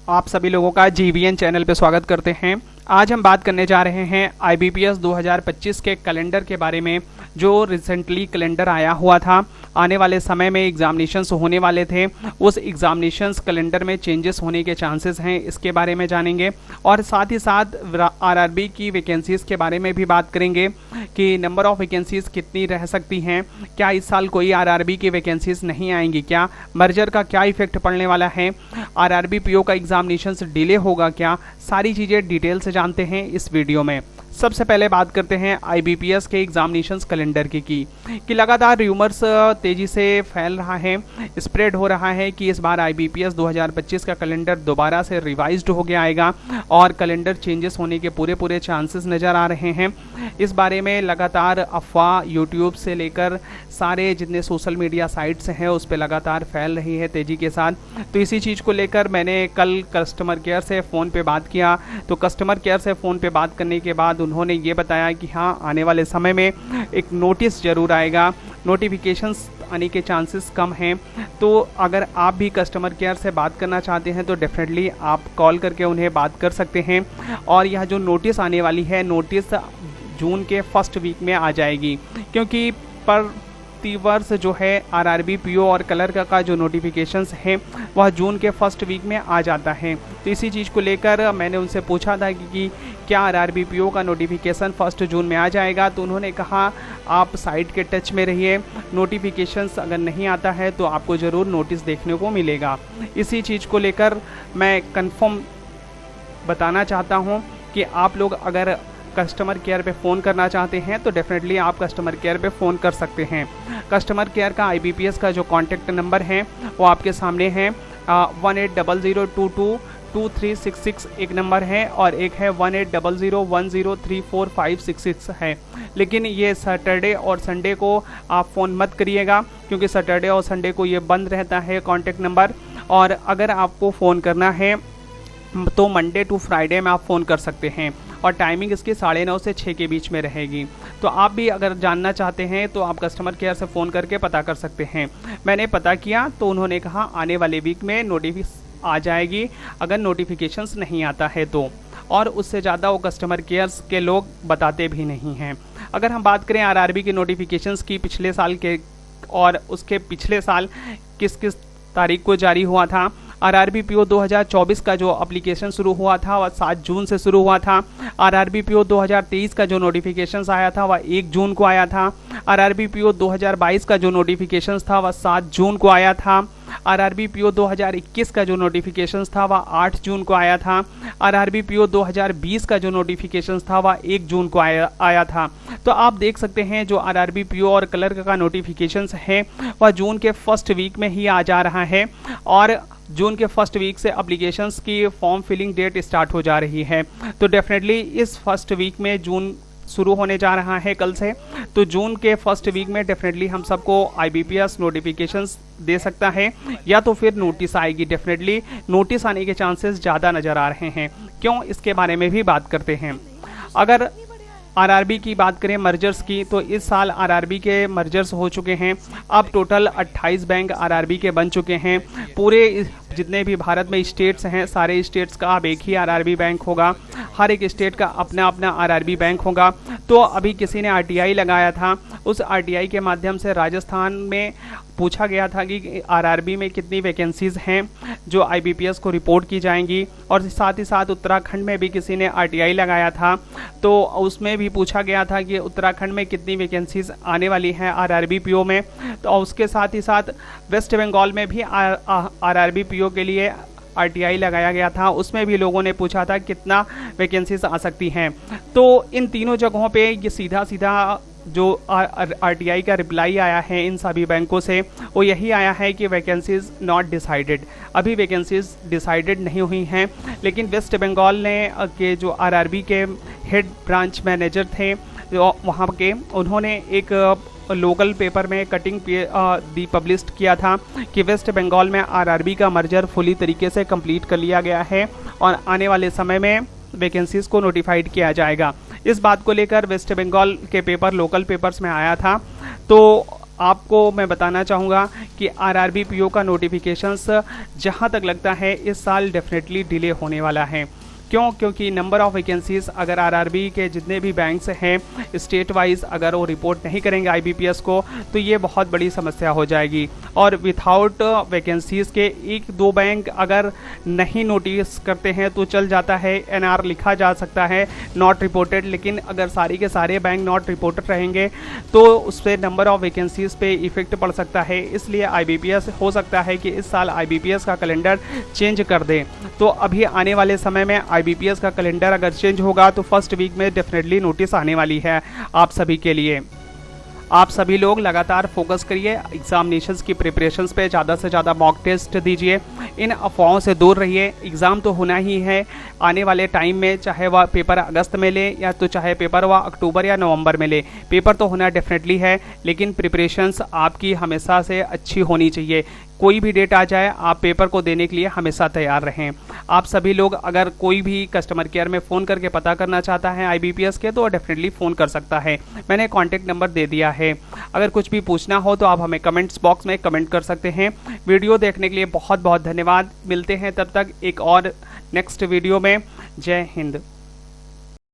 आप सभी लोगों का जीवीएन चैनल पे स्वागत करते हैं। आज हम बात करने जा रहे हैं आईबीपीएस 2025 के कैलेंडर के बारे में, जो रिसेंटली कैलेंडर आया हुआ था। आने वाले समय में एग्जामिनेशंस होने वाले थे, उस एग्जामिनेशंस कैलेंडर में चेंजेस होने के चांसेस हैं, इसके बारे में जानेंगे। और साथ ही साथ आरआरबी की वैकेंसीज के बारे में भी बात करेंगे कि नंबर ऑफ वैकेंसीज कितनी रह सकती हैं, क्या इस साल कोई आरआरबी की वैकेंसीज नहीं आएंगी, क्या मर्जर का क्या इफेक्ट पड़ने वाला है, आरआरबी पीओ का एग्जामिनेशंस डिले होगा क्या, सारी चीज़ें डिटेल से जानते हैं इस वीडियो में। सबसे पहले बात करते हैं आईबीपीएस के एग्जामिनेशंस कैलेंडर की कि लगातार र्यूमर्स तेजी से फैल रहा है, स्प्रेड हो रहा है कि इस बार आईबीपीएस 2025 का कैलेंडर दोबारा से रिवाइज्ड हो गया आएगा और कैलेंडर चेंजेस होने के पूरे चांसेस नज़र आ रहे हैं। इस बारे में लगातार अफवाह यूट्यूब से लेकर सारे जितने सोशल मीडिया साइट्स हैं उस पर लगातार फैल रही है तेज़ी के साथ। तो इसी चीज़ को लेकर मैंने कल कस्टमर केयर से फ़ोन पे बात किया। तो कस्टमर केयर से फ़ोन पे बात करने के बाद उन्होंने ये बताया कि हाँ, आने वाले समय में एक नोटिस ज़रूर आएगा, नोटिफिकेशंस आने के चांसेस कम हैं। तो अगर आप भी कस्टमर केयर से बात करना चाहते हैं तो डेफिनेटली आप कॉल करके उन्हें बात कर सकते हैं। और यह जो नोटिस आने वाली है, नोटिस जून के फर्स्ट वीक में आ जाएगी, क्योंकि प्रतिवर्ष जो है आरआरबी पीओ और क्लर्क का जो नोटिफिकेशंस है वह जून के फर्स्ट वीक में आ जाता है। तो इसी चीज़ को लेकर मैंने उनसे पूछा था कि क्या आरआरबी पीओ का नोटिफिकेशन 1 जून में आ जाएगा। तो उन्होंने कहा आप साइट के टच में रहिए, नोटिफिकेशंस अगर नहीं आता है तो आपको ज़रूर नोटिस देखने को मिलेगा। इसी चीज़ को लेकर मैं कंफर्म बताना चाहता हूँ कि आप लोग अगर कस्टमर केयर पे फ़ोन करना चाहते हैं तो डेफिनेटली आप कस्टमर केयर पे फ़ोन कर सकते हैं। कस्टमर केयर का आईबीपीएस का जो कॉन्टैक्ट नंबर है वो आपके सामने है। 1800222366 एक नंबर है और एक है 1800103456 है। लेकिन ये सैटरडे और संडे को आप फ़ोन मत करिएगा, क्योंकि सैटरडे और संडे को ये बंद रहता है कॉन्टैक्ट नंबर। और अगर आपको फ़ोन करना है तो मंडे टू फ्राइडे में आप फ़ोन कर सकते हैं और टाइमिंग इसकी 9:30 से 6 के बीच में रहेगी। तो आप भी अगर जानना चाहते हैं तो आप कस्टमर केयर से फ़ोन करके पता कर सकते हैं। मैंने पता किया तो उन्होंने कहा आने वाले वीक में नोटिफिकेशन आ जाएगी अगर नोटिफिकेशंस नहीं आता है तो, और उससे ज़्यादा वो कस्टमर केयर के लोग बताते भी नहीं हैं। अगर हम बात करें आरआरबी की नोटिफिकेशंस की पिछले साल के और उसके पिछले साल किस किस तारीख को जारी हुआ था। आरआरबी पीओ 2024 का जो एप्लीकेशन शुरू हुआ था वह 7 जून से शुरू हुआ था। आरआरबी पीओ 2023 का जो नोटिफिकेशंस आया था वह 1 जून को आया था। आरआरबी पीओ 2022 का जो नोटिफिकेशंस था वह 7 जून को आया था। आरआरबी पीओ 2021 का जो नोटिफिकेशंस था वह 8 जून को आया था। आरआरबी पीओ 2020 का जो नोटिफिकेशंस था वह 1 जून को आया था। तो आप देख सकते हैं जो आरआरबी पीओ और क्लर्क का नोटिफिकेशंस है वह जून के फर्स्ट वीक में ही आ जा रहा है और जून के फर्स्ट वीक से एप्लीकेशंस की फॉर्म फिलिंग डेट स्टार्ट हो जा रही है। तो डेफिनेटली इस फर्स्ट वीक में जून शुरू होने जा रहा है कल से, तो जून के फर्स्ट वीक में डेफिनेटली हम सबको आईबीपीएस नोटिफिकेशंस दे सकता है या तो फिर नोटिस आएगी। डेफिनेटली नोटिस आने के चांसेस ज़्यादा नज़र आ रहे हैं। क्यों, इसके बारे में भी बात करते हैं। अगर आरआरबी की बात करें मर्जर्स की, तो इस साल आरआरबी के मर्जर्स हो चुके हैं। अब टोटल 28 बैंक आरआरबी के बन चुके हैं। पूरे जितने भी भारत में स्टेट्स हैं सारे स्टेट्स का अब एक ही आरआरबी बैंक होगा, हर एक स्टेट का अपना अपना आरआरबी बैंक होगा। तो अभी किसी ने आरटीआई लगाया था, उस आरटीआई के माध्यम से राजस्थान में पूछा गया था कि आरआरबी में कितनी वैकेंसीज़ हैं जो आईबीपीएस को रिपोर्ट की जाएंगी। और साथ ही साथ उत्तराखंड में भी किसी ने आरटीआई लगाया था, तो उसमें भी पूछा गया था कि उत्तराखंड में कितनी वैकेंसीज आने वाली हैं आरआरबी पीओ में। तो उसके साथ ही साथ वेस्ट बंगाल में भी आरआरबी पीओ के लिए आरटीआई लगाया गया था, उसमें भी लोगों ने पूछा था कितना वैकेंसीज आ सकती हैं। तो इन तीनों जगहों पे ये सीधा जो आरटीआई का रिप्लाई आया है इन सभी बैंकों से वो यही आया है कि वैकेंसीज नॉट डिसाइडेड, अभी वैकेंसीज डिसाइडेड नहीं हुई हैं। लेकिन वेस्ट बंगाल ने के जो आरआरबी के हेड ब्रांच मैनेजर थे जो वहाँ के, उन्होंने एक लोकल पेपर में कटिंग पब्लिश्ड किया था कि वेस्ट बंगाल में आरआरबी का मर्जर फुली तरीके से कंप्लीट कर लिया गया है और आने वाले समय में वैकेंसीज को नोटिफाइड किया जाएगा। इस बात को लेकर वेस्ट बंगाल के पेपर लोकल पेपर्स में आया था। तो आपको मैं बताना चाहूँगा कि आरआरबी पीओ का नोटिफिकेशंस जहाँ तक लगता है इस साल डेफिनेटली डिले होने वाला है। क्यों? क्योंकि नंबर ऑफ़ वैकेंसीज अगर आरआरबी के जितने भी बैंक्स हैं स्टेट वाइज अगर वो रिपोर्ट नहीं करेंगे आईबीपीएस को तो ये बहुत बड़ी समस्या हो जाएगी। और विथआउट वैकेंसीज़ के एक दो बैंक अगर नहीं नोटिस करते हैं तो चल जाता है, एनआर लिखा जा सकता है नॉट रिपोर्टेड, लेकिन अगर सारे के सारे बैंक नॉट रिपोर्टेड रहेंगे तो उससे नंबर ऑफ़ वैकेंसीज़ पे इफेक्ट पड़ सकता है। इसलिए आईबीपीएस हो सकता है कि इस साल आईबीपीएस का कैलेंडर चेंज कर दें। तो अभी आने वाले समय में आईबीपीएस का कैलेंडर अगर चेंज होगा तो फर्स्ट वीक में डेफिनेटली नोटिस आने वाली है आप सभी के लिए। आप सभी लोग लगातार फोकस करिए एग्जामिनेशंस की प्रिपरेशंस पे, ज़्यादा से ज़्यादा मॉक टेस्ट दीजिए, इन अफवाहों से दूर रहिए। एग्ज़ाम तो होना ही है आने वाले टाइम में, चाहे वह पेपर अगस्त में ले या तो चाहे पेपर वह अक्टूबर या नवंबर में ले, पेपर तो होना डेफिनेटली है, लेकिन प्रिपरेशंस आपकी हमेशा से अच्छी होनी चाहिए। कोई भी डेट आ जाए आप पेपर को देने के लिए हमेशा तैयार रहें। आप सभी लोग अगर कोई भी कस्टमर केयर में फ़ोन करके पता करना चाहता है आईबीपीएस के तो डेफिनेटली फ़ोन कर सकता है, मैंने कॉन्टैक्ट नंबर दे दिया है। अगर कुछ भी पूछना हो तो आप हमें कमेंट्स बॉक्स में कमेंट कर सकते हैं। वीडियो देखने के लिए बहुत बहुत धन्यवाद। मिलते हैं तब तक एक और नेक्स्ट वीडियो में। जय हिंद।